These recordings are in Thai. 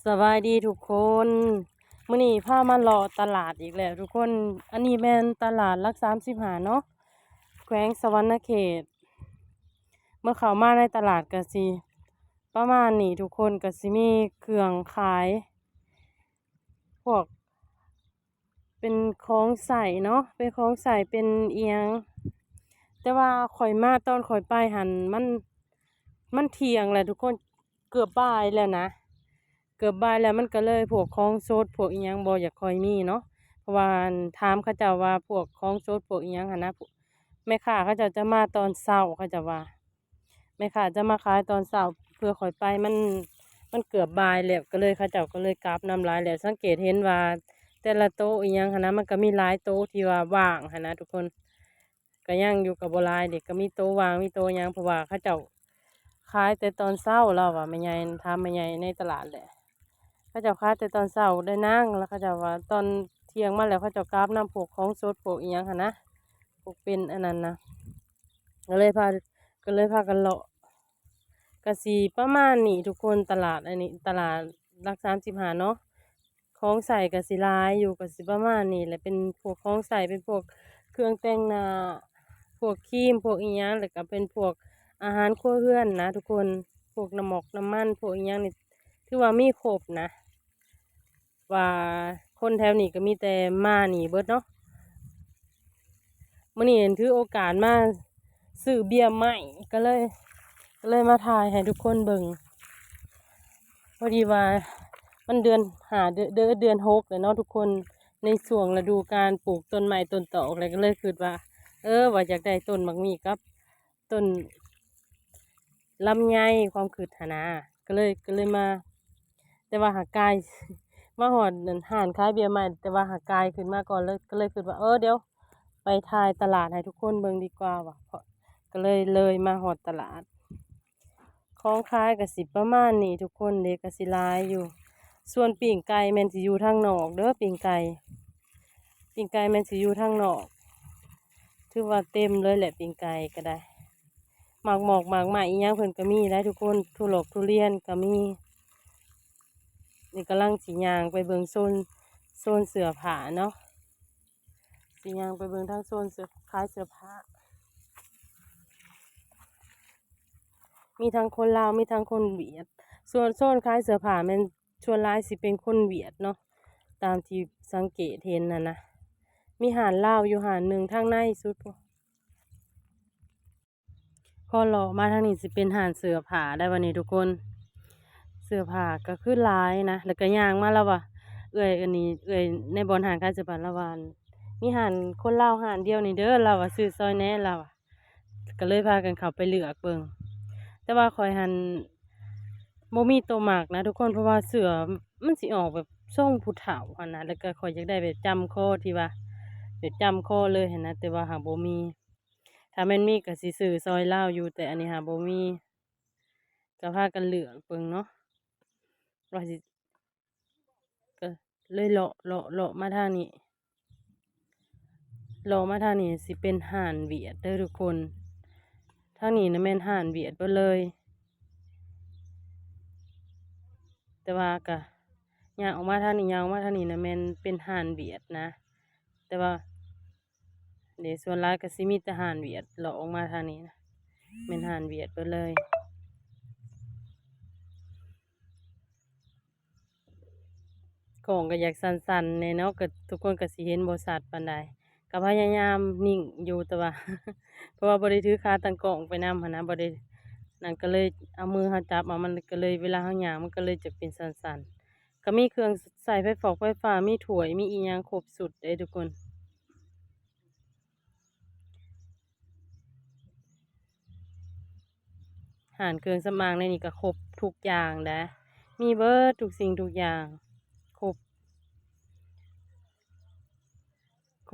สบายดีทุกคนมื้อนี้พามาเลาะตลาดอีกแล้วทุกคน อันนี้แม่นตลาดหลัก35เนาะแขวงสะหวรรณเขต เมื่อเข้ามาในตลาดก็สิประมาณนี้ทุกคนก็สิมีเครื่องขาย พวกเป็นของใส่เนาะเป็นของใส่เป็นเอียง แต่ว่าข่อยมาตอนข่อยไปหันมันเที่ยงแหละทุกคนเกือบบ่ายแล้วนะ เกือบบ่ายแล้วมันก็เลยพวกของสดพวกอีหยังบ่อยากค่อยมีเนาะเพราะว่าถามเขาเจ้าว่าพวกของสดพวกอีหยังหั่นนะแม่ค้าเขาเจ้าจะมาตอนเช้าเขาเจ้าว่าแม่ค้าจะมาขายตอนเช้าเพื่อค่อยไปมันเกือบบ่ายแล้วก็เลยเขาเจ้าก็เลยกลับนำหลายแล้วสังเกตเห็นว่าแต่ละโต๊ะอีหยังหั่นนะมันก็มีหลายโต๊ะที่ว่าว่างหั่นนะทุกคนก็ยังอยู่กับบ่หลายเด็กก็มีโต๊ะว่างมีโต๊ะหยังเพราะว่าเขาเจ้าขายแต่ตอนเช้าแล้วว่าแม่ใหญ่ถามแม่ใหญ่ในตลาดแหละ เขาเจ้าขายแต่ตอนเช้าได้นั่งแล้วเขาเจ้าว่าตอนเที่ยงมาแล้วเขาเจ้ากราบน้ำพวกของสดพวกอีหยังค่ะนะพวกเป็นอันนั้นนะก็เลยพากันเลาะกะสีประมาณนี้ทุกคนตลาดอันนี้ตลาดรัก35เนาะของใส่กะสีลายอยู่กะสีประมาณนี้แหละเป็นพวกของใส่เป็นพวกเครื่องแต่งหน้าพวกครีมพวกอีหยังแล้วก็เป็นพวกอาหารครัวเรือนนะทุกคนพวกน้ำหมอกน้ำมันพวกอีหยังนี่ถือว่ามีครบนะ ว่าคนแถวนี้ก็มีแต่มานี่เบิดเนาะมื้อนี้ถือโอกาสมาซื้อเบียร์ใหม่ก็เลยมาถ่ายให้ทุกคนเบิ่งพอดีว่ามันเดือนเดือน6เลยเนาะทุกคนในช่วงฤดูการปลูกต้นไม้ต้นตอกอะไรก็เลยคิดว่า ว่าอยากได้ต้นมักมีกับต้นลำไยความคิดหนนะก็เลยมา แต่ว่าหากาย มาหอดนั่นห่านขายเบียร์ใหม่แต่ว่าหากายขึ้นมาก่อนเลยก็เลยคิดว่าเดี๋ยวไปถ่ายตลาดให้ทุกคนเบิ่งดีกว่าว่ะเพราะก็เลยมาหอดตลาดของขายก็สิประมาณนี้ทุกคนเด็กก็สิหลายอยู่ ส่วนปิ่งไก่แม่นสิอยู่ทางนอกเด้อปิ่งไก่แม่นสิอยู่ทางนอกถือว่าเต็มเลยแหละปิ่งไก่ก็ได้หมากหมอกหมากไหมอีหยังเพิ่นก็มีได้ทุกคนทุเรศทุเรียนก็มี นี่กำลังสียางไปเบิงโซนเสื้อผ้าเนาะสียางไปเบิงทั้งโซนเสื้อขายเสื้อผ้ามีทั้งคนลาวมีทั้งคนเวียดส่วนโซนขายเสื้อผ้ามันชวนร้ายสิเป็นคนเวียดเนาะตามที่สังเกตเห็นนะมีหาดลาวอยู่หาดหนึ่งทางในสุดพอหล่อมาทางนี้สิเป็นหาดเสื้อผ้าได้วันนี้ทุกคนเสื้อผ้าก็คือลายนะแล้วก็ยางมาแล้วว่ะอันนี้ในบอนหานการเสื้อผ้าละวันมีหานคนลาวหานเดียวนี่เด้อเราอะซื้อซอยแหน่เราอะก็เลยพากันเข้าไปเลือกเบิ่งแต่ว่าคอยหันโมมีตัวหมากนะทุกคนเพราะว่าเสือมันสิออกแบบทรงผู้เฒ่าหันนะแล้วก็คอยอยากได้แบบจำข้อที่ว่าแบบจำข้อเลยเห็นนะแต่ว่าหาบ่มีถ้าแม่นมีก็สิซื้อซอยลาวอยู่แต่อันนี้หาบ่มีก็พากันเลือกเบิ่งเนาะว่าสิก็เลยเลาะมาทางนี้สิเป็นห่านเวียดเด้อทุกคนทางนี้นะแม่นห่านเวียดเบิดเลยแต่ว่ากะย่างออกมาทางนี้นะแม่นเป็นห่านเวียดนะแต่ว่าเดี๋ยวส่วนหลายก็สิมีแต่ห่านเวียดเลาะออกมาทางนี้นะแม่นห่านเวียดเบิดเลยของก็อยากสั่นๆแน่เนาะก็ทุกคนก็สิเห็นบ่ชัดปานใดก็พยายามนิ่งอยู่แต่ว่า เพราะว่าบ่ได้ถือขาตั้งกล้องไปนำหั้นนะบ่ได้นั่นก็เลยเอามือเฮาจับเอามันก็เลยเวลาเฮาย่างมันก็เลยจะเป็นสั่นๆก็มีเครื่องใส่ไฟฟ้ามีถ้วยมีอีหยังครบสุดเด้ทุกคนอาหารเครื่องสำอางในนี้ก็ครบทุกอย่างนะมีเบิดทุกสิ่งทุกอย่าง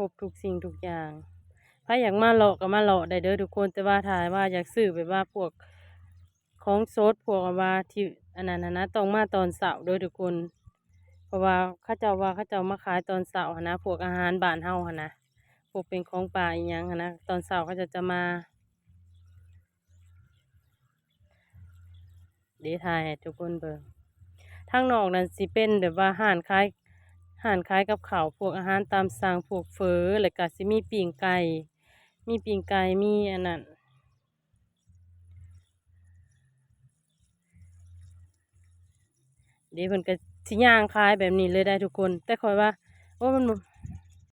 ครบทุกสิ่งทุกอย่างถ้าอยากมาเลาะก็มาเลาะได้เด้อทุกคนแต่ว่าถ้าว่าอยากซื้อแบบว่าพวกของสดพวกว่าที่อันนั้นนะต้องมาตอนเช้าเด้อทุกคนเพราะว่าเขาเจ้ามาขายตอนเช้าหั้นนะพวกอาหารบ้านเฮาหั้นนะพวกเป็นของป่าอีหยังหั้นนะตอนเช้าเขาจะมาเดี๋ยวถ่ายให้ทุกคนเบิ่ง ทางนอกนั่นสิเป็นแบบว่าห้านขายกับข้าวพวกอาหารตามสั่งพวกเฟอแล้วก็สิมีปิ้งไก่มีอันนั้นเดี๋ยวเพิ่นก็สิย่างขายแบบนี้เลยได้ทุกคนแต่ข้อยว่าโอ้มันบ่